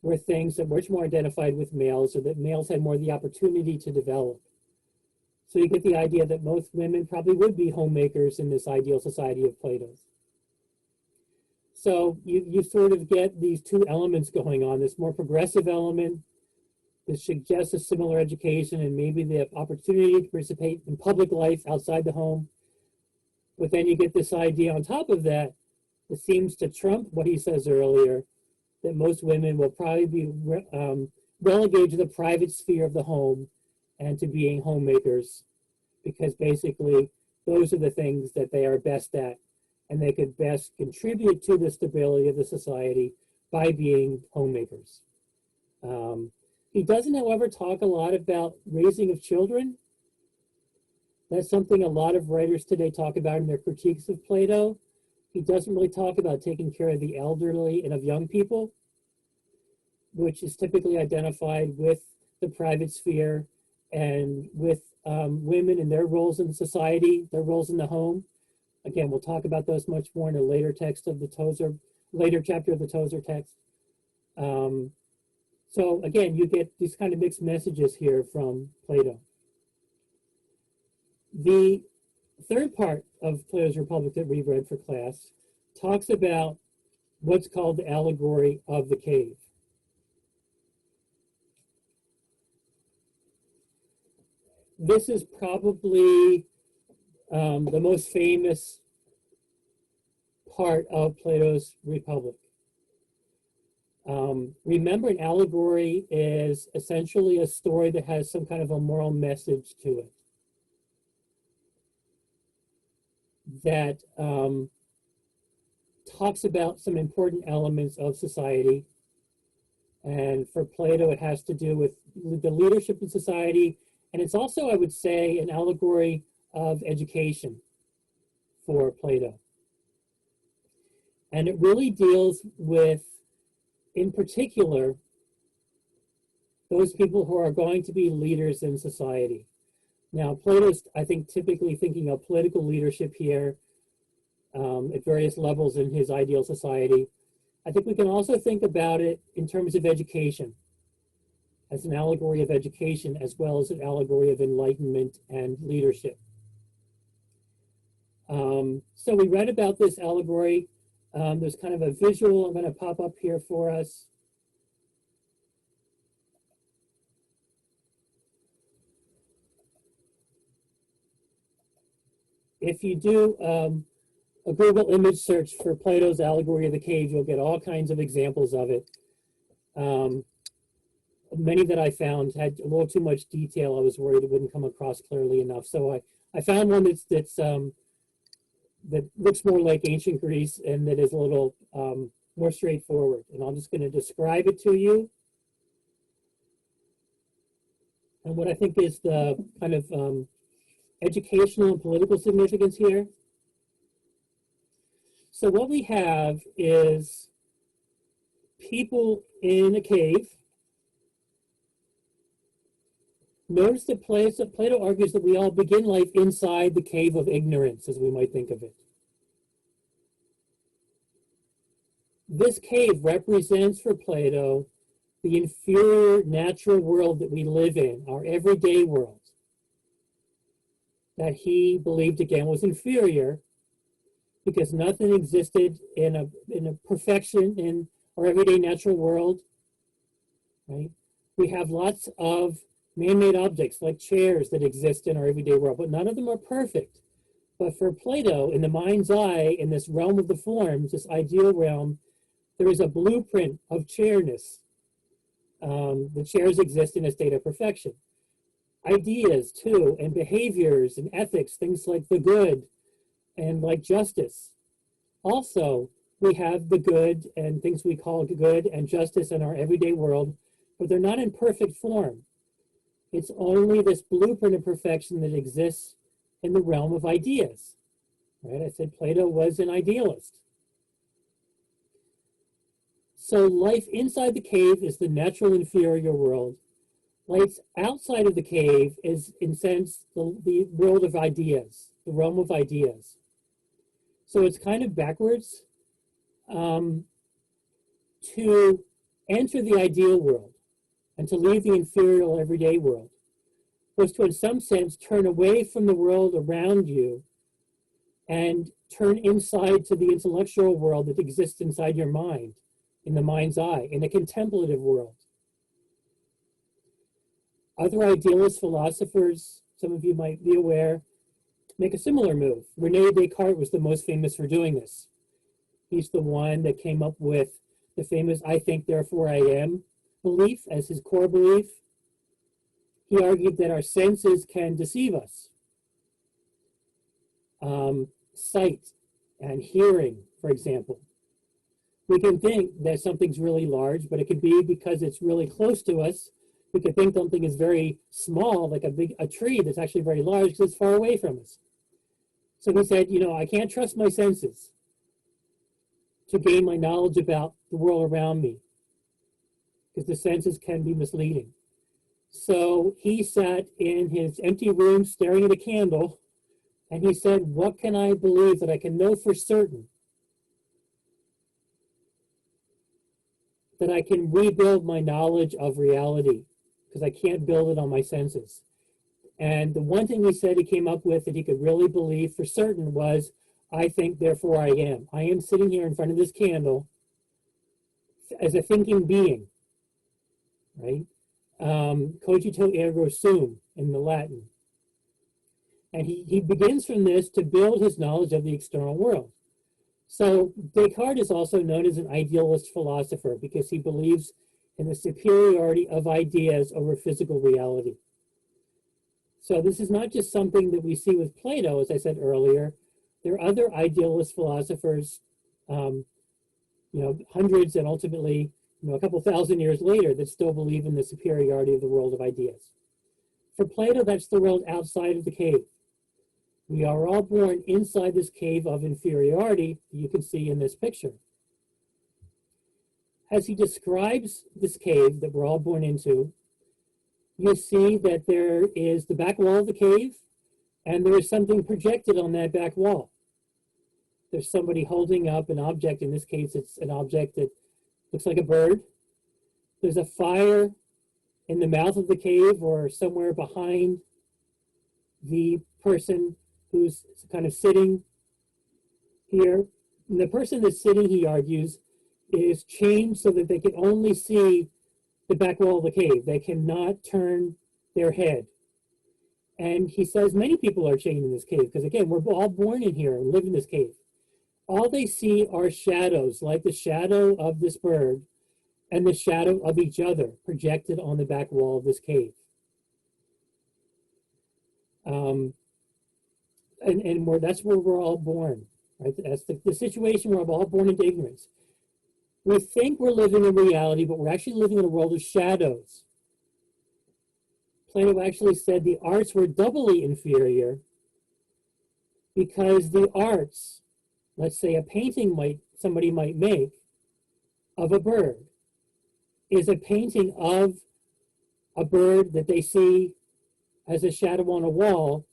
were things that were much more identified with males, or that males had more the opportunity to develop. So you get the idea that most women probably would be homemakers in this ideal society of Plato's. So you sort of get these two elements going on, this more progressive element that suggests a similar education and maybe the opportunity to participate in public life outside the home. But then you get this idea on top of that that seems to trump what he says earlier, that most women will probably be relegated to the private sphere of the home and to being homemakers, because basically those are the things that they are best at, and they could best contribute to the stability of the society by being homemakers. He doesn't, however, talk a lot about raising of children. That's something a lot of writers today talk about in their critiques of Plato. He doesn't really talk about taking care of the elderly and of young people, which is typically identified with the private sphere and with women and their roles in society, their roles in the home. Again, we'll talk about those much more in a later text of the Tozer, later chapter of the Tozer text. So again, you get these kind of mixed messages here from Plato. The third part of Plato's Republic that we've read for class talks about what's called the allegory of the cave. This is probably the most famous part of Plato's Republic. Remember, an allegory is essentially a story that has some kind of a moral message to it, that talks about some important elements of society. And for Plato, it has to do with the leadership in society. And it's also, I would say, an allegory of education for Plato. And it really deals with, in particular, those people who are going to be leaders in society. Now, Plato's, I think, typically thinking of political leadership here at various levels in his ideal society. I think we can also think about it in terms of education, as an allegory of education, as well as an allegory of enlightenment and leadership. So we read about this allegory. There's kind of a visual I'm going to pop up here for us. If you do a Google image search for Plato's allegory of the cave, you'll get all kinds of examples of it. Many that I found had a little too much detail. I was worried it wouldn't come across clearly enough. So I found one that looks more like ancient Greece and that is a little more straightforward. And I'm just going to describe it to you. And what I think is the kind of educational and political significance here. So what we have is people in a cave. Notice that Plato argues that we all begin life inside the cave of ignorance, as we might think of it. This cave represents for Plato the inferior natural world that we live in, our everyday world, that he believed again was inferior because nothing existed in a perfection in our everyday natural world, right? We have lots of man-made objects like chairs that exist in our everyday world, but none of them are perfect. But for Plato, in the mind's eye, in this realm of the forms, this ideal realm, there is a blueprint of chairness. The chairs exist in a state of perfection. Ideas, too, and behaviors and ethics, things like the good and like justice. Also, we have the good and things we call good and justice in our everyday world, but they're not in perfect form. It's only this blueprint of perfection that exists in the realm of ideas. Right? I said Plato was an idealist. So life inside the cave is the natural inferior world. Life outside of the cave is, in a sense, the world of ideas, the realm of ideas. So it's kind of backwards. To enter the ideal world and to leave the inferior everyday world was to, in some sense, turn away from the world around you and turn inside to the intellectual world that exists inside your mind, in the mind's eye, in a contemplative world. Other idealist philosophers, some of you might be aware, make a similar move. Rene Descartes was the most famous for doing this. He's the one that came up with the famous "I think, therefore I am" belief as his core belief. He argued that our senses can deceive us. Sight and hearing, for example. We can think that something's really large, but it could be because it's really close to us. We could think something is very small, like a tree that's actually very large because it's far away from us. So he said, I can't trust my senses to gain my knowledge about the world around me because the senses can be misleading. So he sat in his empty room staring at a candle and he said, what can I believe that I can know for certain that I can rebuild my knowledge of reality because I can't build it on my senses. And the one thing he said he came up with that he could really believe for certain was, I think, therefore I am. I am sitting here in front of this candle as a thinking being, right? Cogito ergo sum in the Latin. And he begins from this to build his knowledge of the external world. So Descartes is also known as an idealist philosopher because he believes in the superiority of ideas over physical reality. So this is not just something that we see with Plato, as I said earlier. There are other idealist philosophers, hundreds and ultimately, a couple thousand years later that still believe in the superiority of the world of ideas. For Plato, that's the world outside of the cave. We are all born inside this cave of inferiority that you can see in this picture. As he describes this cave that we're all born into, you see that there is the back wall of the cave, and there is something projected on that back wall. There's somebody holding up an object. In this case, it's an object that looks like a bird. There's a fire in the mouth of the cave or somewhere behind the person who's kind of sitting here. And the person that's sitting, he argues, is chained so that they can only see the back wall of the cave. They cannot turn their head. And he says many people are chained in this cave because, again, we're all born in here and live in this cave. All they see are shadows, like the shadow of this bird and the shadow of each other projected on the back wall of this cave. That's where we're all born, right? That's the situation where we're all born into ignorance. We think we're living in reality, but we're actually living in a world of shadows. Plato actually said the arts were doubly inferior because the arts, let's say a painting somebody might make of a bird, is a painting of a bird that they see as a shadow on a wall.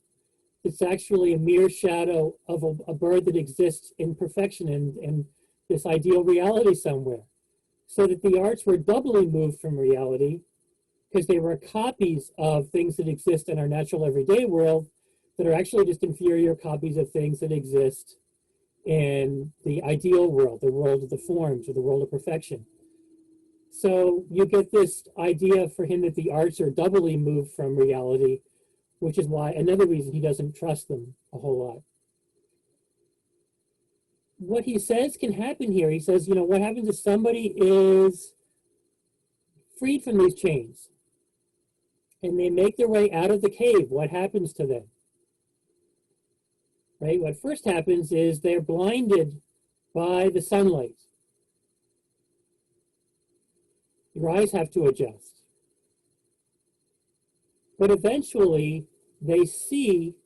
It's actually a mere shadow of a bird that exists in perfection and this ideal reality somewhere. So that the arts were doubly moved from reality because they were copies of things that exist in our natural everyday world that are actually just inferior copies of things that exist in the ideal world, the world of the forms or the world of perfection. So you get this idea for him that the arts are doubly moved from reality, which is why another reason he doesn't trust them a whole lot. What he says can happen here, he says, you know, what happens if somebody is freed from these chains and they make their way out of the cave? What happens to them? Right? What first happens is they're blinded by the sunlight. Your eyes have to adjust. But eventually they see,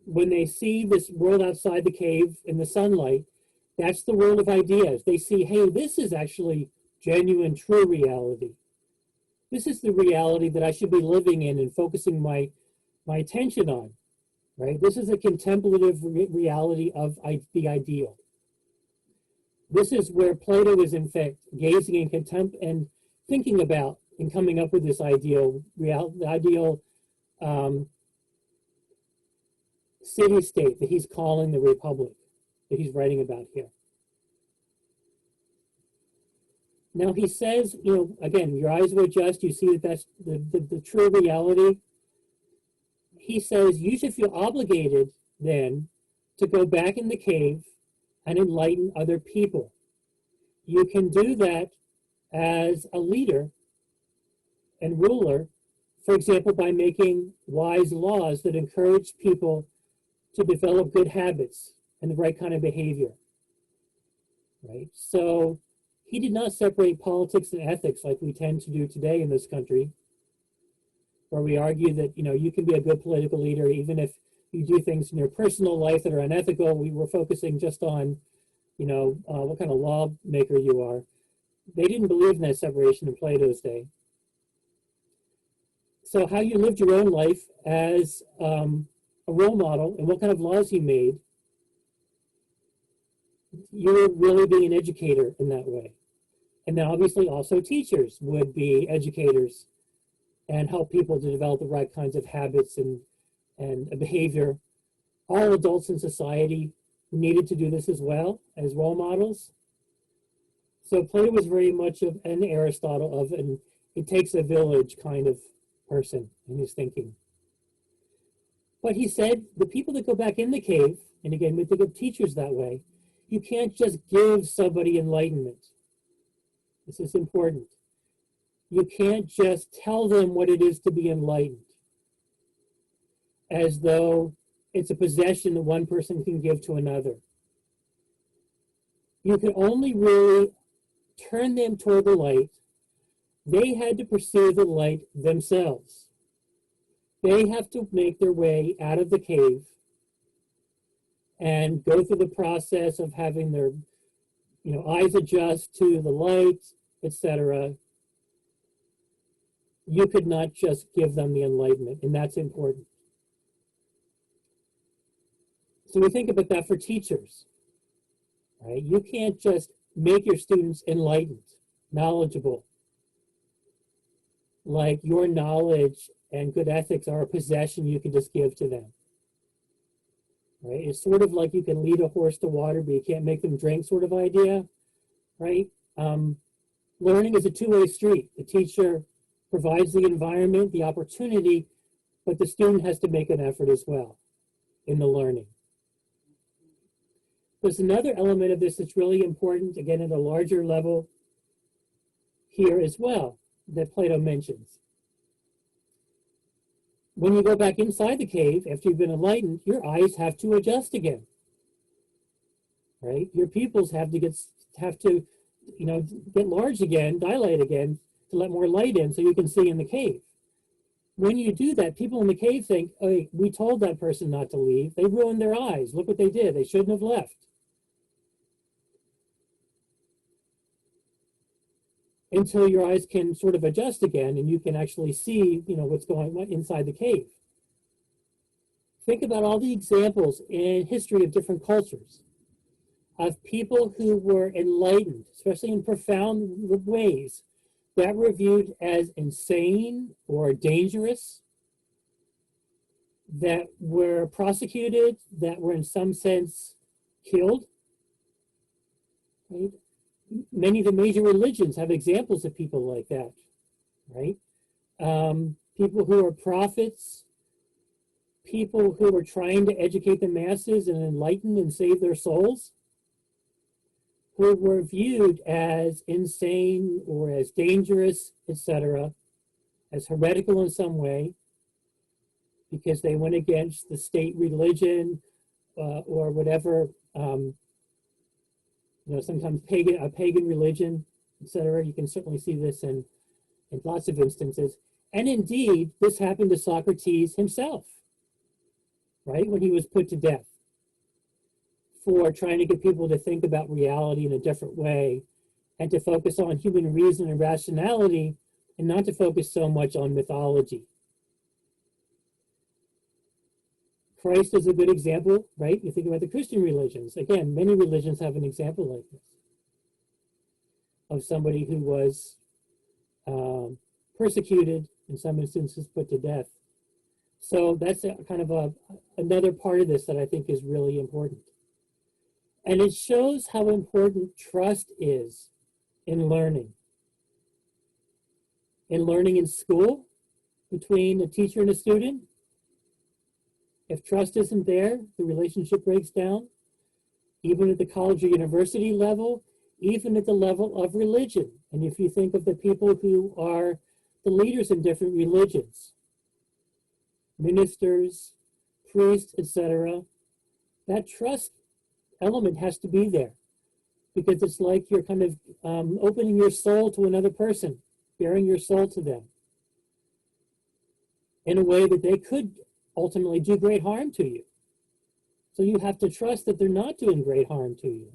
when they see this world outside the cave in the sunlight, that's the world of ideas. They see, hey, this is actually genuine, true reality. This is the reality that I should be living in and focusing my attention on, right? This is a contemplative reality of the ideal. This is where Plato is, in fact, gazing in contempt and thinking about and coming up with this ideal city-state that he's calling the Republic, that he's writing about here. Now he says, you know, again, your eyes will adjust, you see that that's the true reality. He says you should feel obligated then to go back in the cave and enlighten other people. You can do that as a leader and ruler, for example, by making wise laws that encourage people to develop good habits and the right kind of behavior, right? So he did not separate politics and ethics like we tend to do today in this country, where we argue that, you know, you can be a good political leader even if you do things in your personal life that are unethical. We were focusing just on, you know, what kind of lawmaker you are. They didn't believe in that separation in Plato's day. So how you lived your own life as a role model and what kind of laws you made, you were really being an educator in that way. And then obviously also teachers would be educators and help people to develop the right kinds of habits and behavior. All adults in society needed to do this as well as role models. So Plato was very much of an Aristotle of an it takes a village kind of person in his thinking. But he said the people that go back in the cave, and again, we think of teachers that way, you can't just give somebody enlightenment. This is important. You can't just tell them what it is to be enlightened as though it's a possession that one person can give to another. You can only really turn them toward the light. They had to pursue the light themselves. They have to make their way out of the cave and go through the process of having their, you know, eyes adjust to the light, etc. You could not just give them the enlightenment, and that's important. So we think about that for teachers, right? You can't just make your students enlightened, knowledgeable, like your knowledge and good ethics are a possession you can just give to them, right? It's sort of like you can lead a horse to water, but you can't make them drink sort of idea, right? Learning is a two-way street. The teacher provides the environment, the opportunity, but the student has to make an effort as well in the learning. There's another element of this that's really important, again, at a larger level here as well, that Plato mentions. When you go back inside the cave, after you've been enlightened, your eyes have to adjust again, right? Your pupils have to get large again, dilate again, to let more light in so you can see in the cave. When you do that, people in the cave think, hey, we told that person not to leave. They ruined their eyes. Look what they did. They shouldn't have left. Until your eyes can sort of adjust again and you can actually see, you know, what's going on inside the cave. Think about all the examples in history of different cultures of people who were enlightened, especially in profound ways, that were viewed as insane or dangerous, that were prosecuted, that were in some sense killed. Right? Many of the major religions have examples of people like that, right? People who are prophets, people who are trying to educate the masses and enlighten and save their souls, who were viewed as insane or as dangerous, etc., as heretical in some way, because they went against the state religion or whatever, sometimes a pagan religion, etc. You can certainly see this in lots of instances. And indeed, this happened to Socrates himself, right, when he was put to death for trying to get people to think about reality in a different way and to focus on human reason and rationality and not to focus so much on mythology. Christ is a good example, right? You think about the Christian religions. Again, many religions have an example like this of somebody who was persecuted, in some instances put to death. So that's another part of this that I think is really important. And it shows how important trust is in learning. In learning in school, between a teacher and a student. If trust isn't there, the relationship breaks down. Even at the college or university level, even at the level of religion. And if you think of the people who are the leaders in different religions, ministers, priests, etc., that trust element has to be there, because it's like you're kind of opening your soul to another person, bearing your soul to them in a way that they could ultimately do great harm to you. So you have to trust that they're not doing great harm to you.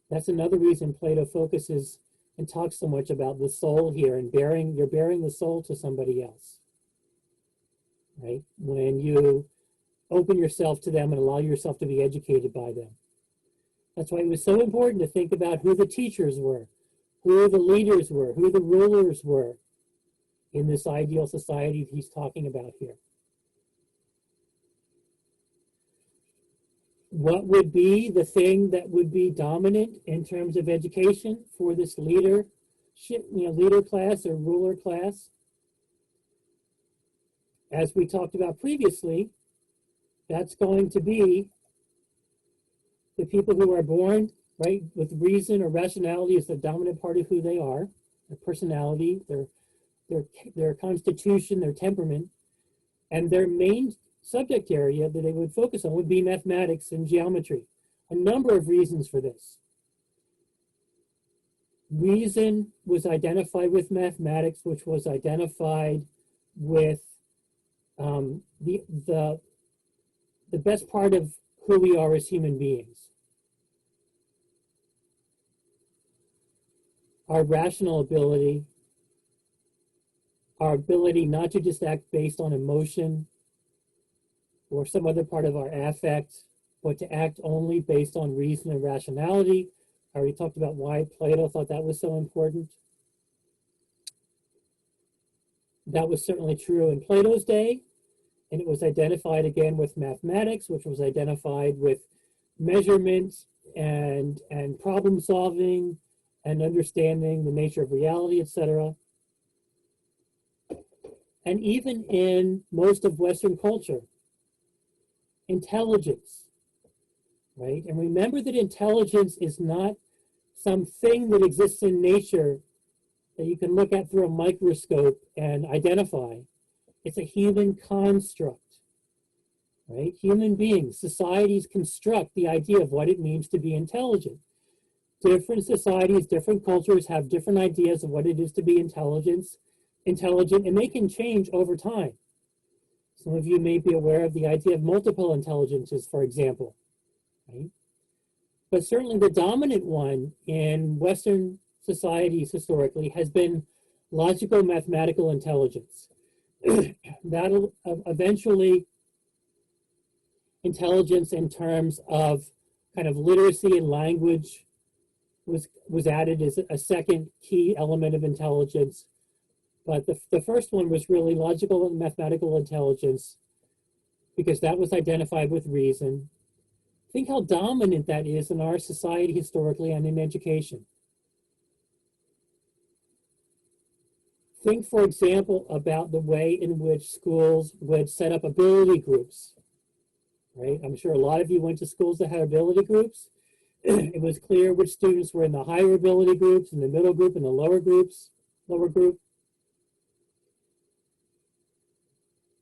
That's another reason Plato focuses and talks so much about the soul here and you're bearing the soul to somebody else, right? When you open yourself to them and allow yourself to be educated by them. That's why it was so important to think about who the teachers were, who the leaders were, who the rulers were in this ideal society he's talking about here. What would be the thing that would be dominant in terms of education for this leader class or ruler class? As we talked about previously, that's going to be the people who are born, right, with reason or rationality as the dominant part of who they are, their personality, their constitution, their temperament, and their main subject area that they would focus on would be mathematics and geometry. A number of reasons for this. Reason was identified with mathematics, which was identified with the best part of who we are as human beings. Our rational ability, our ability not to just act based on emotion or some other part of our affect, but to act only based on reason and rationality. I already talked about why Plato thought that was so important. That was certainly true in Plato's day, and it was identified again with mathematics, which was identified with measurements and problem solving and understanding the nature of reality, etc. And even in most of Western culture, intelligence, right? And remember that intelligence is not something that exists in nature that you can look at through a microscope and identify. It's a human construct, right? Human beings, societies construct the idea of what it means to be intelligent. Different societies, different cultures have different ideas of what it is to be intelligent, and they can change over time. Some of you may be aware of the idea of multiple intelligences, for example, right? But certainly the dominant one in Western societies historically has been logical mathematical intelligence. That'll eventually, intelligence in terms of kind of literacy and language was added as a second key element of intelligence. But the first one was really logical and mathematical intelligence, because that was identified with reason. Think how dominant that is in our society historically and in education. Think, for example, about the way in which schools would set up ability groups, right? I'm sure a lot of you went to schools that had ability groups. It was clear which students were in the higher ability groups, in the middle group, and the lower group.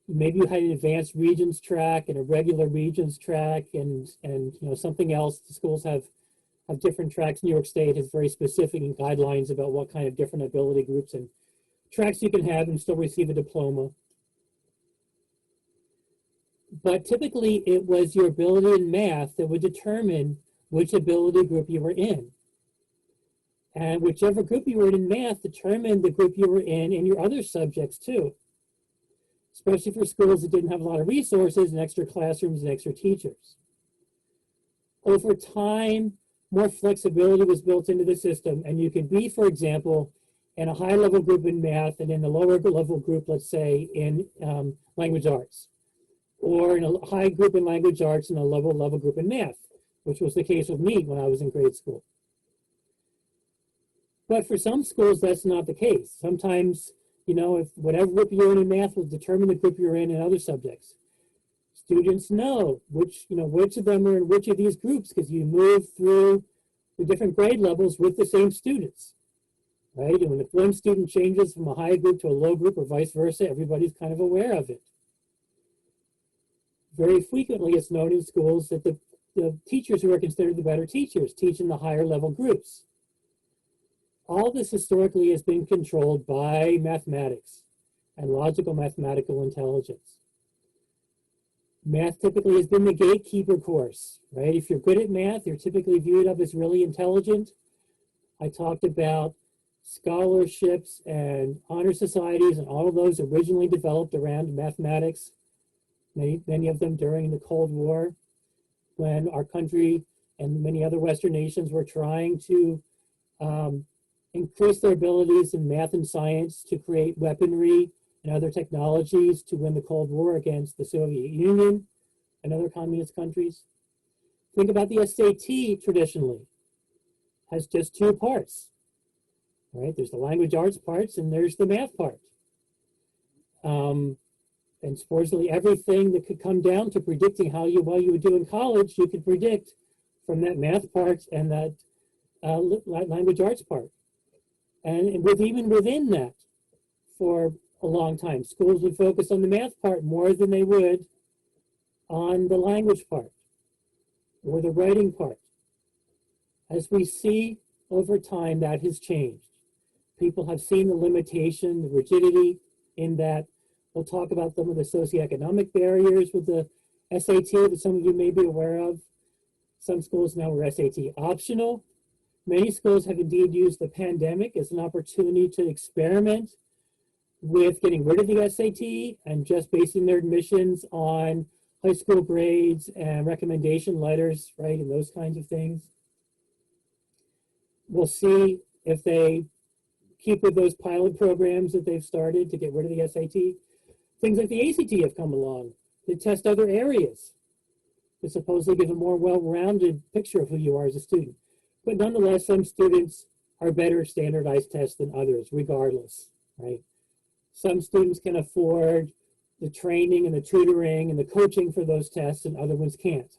Maybe you had an advanced regions track and a regular regions track, and something else. The schools have different tracks. New York State has very specific guidelines about what kind of different ability groups and tracks you can have and still receive a diploma. But typically it was your ability in math that would determine which ability group you were in. And whichever group you were in math determined the group you were in your other subjects too, especially for schools that didn't have a lot of resources and extra classrooms and extra teachers. Over time, more flexibility was built into the system, and you could be, for example, in a high level group in math and in a lower level group, let's say, in language arts, or in a high group in language arts and a low level group in math, which was the case with me when I was in grade school. But for some schools, that's not the case. Sometimes, if whatever group you're in math will determine the group you're in other subjects. Students know which of them are in which of these groups because you move through the different grade levels with the same students, right? And if one student changes from a high group to a low group or vice versa, everybody's kind of aware of it. Very frequently, it's known in schools that the teachers who are considered the better teachers teach in the higher level groups. All this historically has been controlled by mathematics and logical mathematical intelligence. Math typically has been the gatekeeper course, right? If you're good at math, you're typically viewed up as really intelligent. I talked about scholarships and honor societies, and all of those originally developed around mathematics, many of them during the Cold War, when our country and many other Western nations were trying to increase their abilities in math and science to create weaponry and other technologies to win the Cold War against the Soviet Union and other communist countries. Think about the SAT traditionally. Has just two parts, right? There's the language arts parts and there's the math part. And supposedly everything that could come down to predicting how well you would do in college, you could predict from that math part and that language arts part. And even within that, for a long time, schools would focus on the math part more than they would on the language part or the writing part. As we see over time, that has changed. People have seen the limitation, the rigidity in that. We'll talk about some of the socioeconomic barriers with the SAT that some of you may be aware of. Some schools now are SAT optional. Many schools have indeed used the pandemic as an opportunity to experiment with getting rid of the SAT and just basing their admissions on high school grades and recommendation letters, right, and those kinds of things. We'll see if they keep with those pilot programs that they've started to get rid of the SAT. Things like the ACT have come along to test other areas to supposedly give a more well-rounded picture of who you are as a student. But nonetheless, some students are better standardized tests than others, regardless, right? Some students can afford the training and the tutoring and the coaching for those tests, and other ones can't,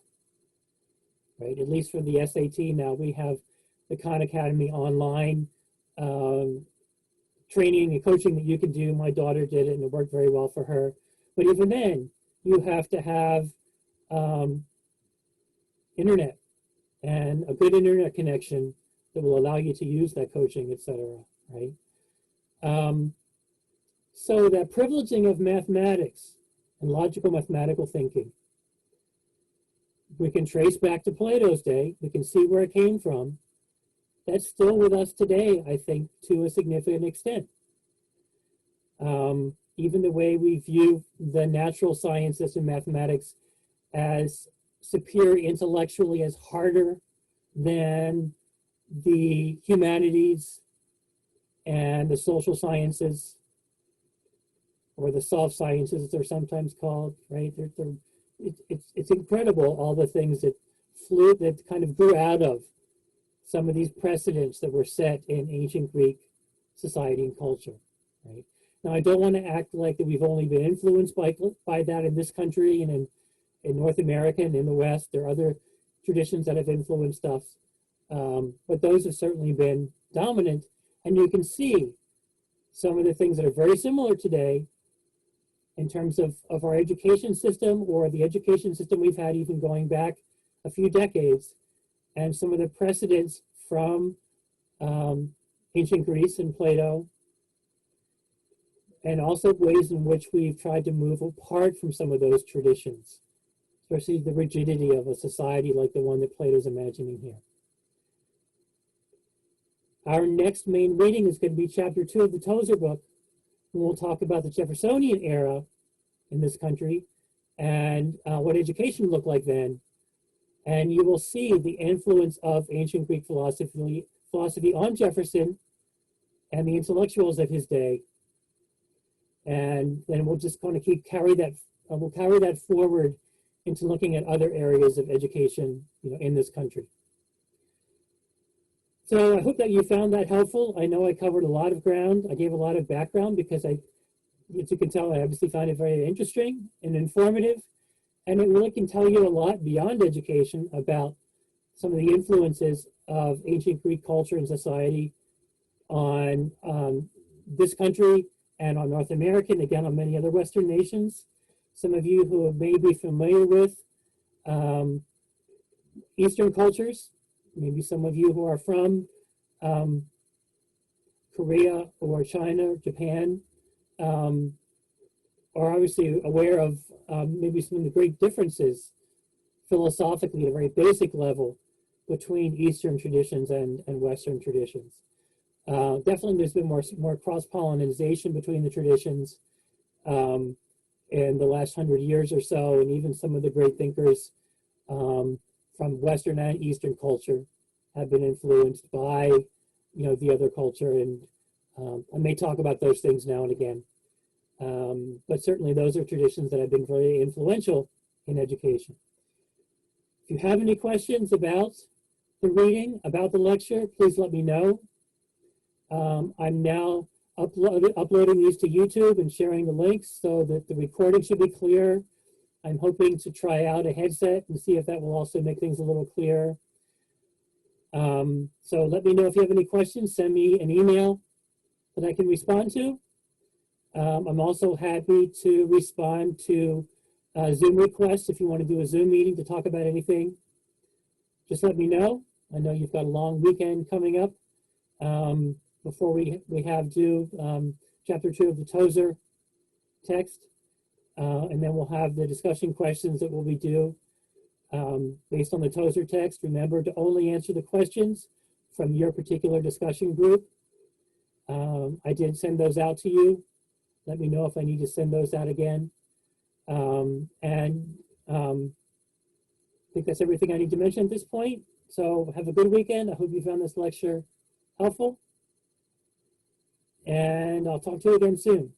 right? At least for the SAT now, we have the Khan Academy online training and coaching that you can do. My daughter did it, and it worked very well for her. But even then, you have to have internet and a good internet connection that will allow you to use that coaching, etc. Right? So that privileging of mathematics and logical mathematical thinking, we can trace back to Plato's day. We can see where it came from. That's still with us today, I think, to a significant extent. Even the way we view the natural sciences and mathematics as superior intellectually, as harder than the humanities and the social sciences, or the soft sciences, as they're sometimes called, right? It's incredible all the things that kind of grew out of some of these precedents that were set in ancient Greek society and culture, right? Now, I don't want to act like that we've only been influenced by that in this country and in North America and in the West. There are other traditions that have influenced us, but those have certainly been dominant. And you can see some of the things that are very similar today in terms of our education system, or the education system we've had even going back a few decades, and some of the precedents from ancient Greece and Plato, and also ways in which we've tried to move apart from some of those traditions, especially the rigidity of a society like the one that Plato's imagining here. Our next main reading is going to be chapter 2 of the Tozer book, and we'll talk about the Jeffersonian era in this country and what education looked like then. And you will see the influence of ancient Greek philosophy on Jefferson and the intellectuals of his day. And then we'll just kind of carry that forward into looking at other areas of education, in this country. So I hope that you found that helpful. I know I covered a lot of ground. I gave a lot of background because as you can tell, I obviously find it very interesting and informative. And it really can tell you a lot beyond education about some of the influences of ancient Greek culture and society on this country and on North America, and again on many other Western nations. Some of you who may be familiar with Eastern cultures, maybe some of you who are from Korea or China or Japan, are obviously aware of maybe some of the great differences philosophically at a very basic level between Eastern traditions and Western traditions. Definitely there's been more cross-pollination between the traditions in the last 100 years or so, and even some of the great thinkers from Western and Eastern culture have been influenced by the other culture, and I may talk about those things now and again. But certainly those are traditions that have been very influential in education. If you have any questions about the reading, about the lecture, please let me know. I'm now uploading these to YouTube and sharing the links so that the recording should be clear. I'm hoping to try out a headset and see if that will also make things a little clearer. So let me know if you have any questions. Send me an email that I can respond to. I'm also happy to respond to Zoom requests if you want to do a Zoom meeting to talk about anything. Just let me know. I know you've got a long weekend coming up before we have due chapter 2 of the Tozer text. And then we'll have the discussion questions that will be due based on the Tozer text. Remember to only answer the questions from your particular discussion group. I did send those out to you. Let me know if I need to send those out again. I think that's everything I need to mention at this point. So have a good weekend. I hope you found this lecture helpful. And I'll talk to you again soon.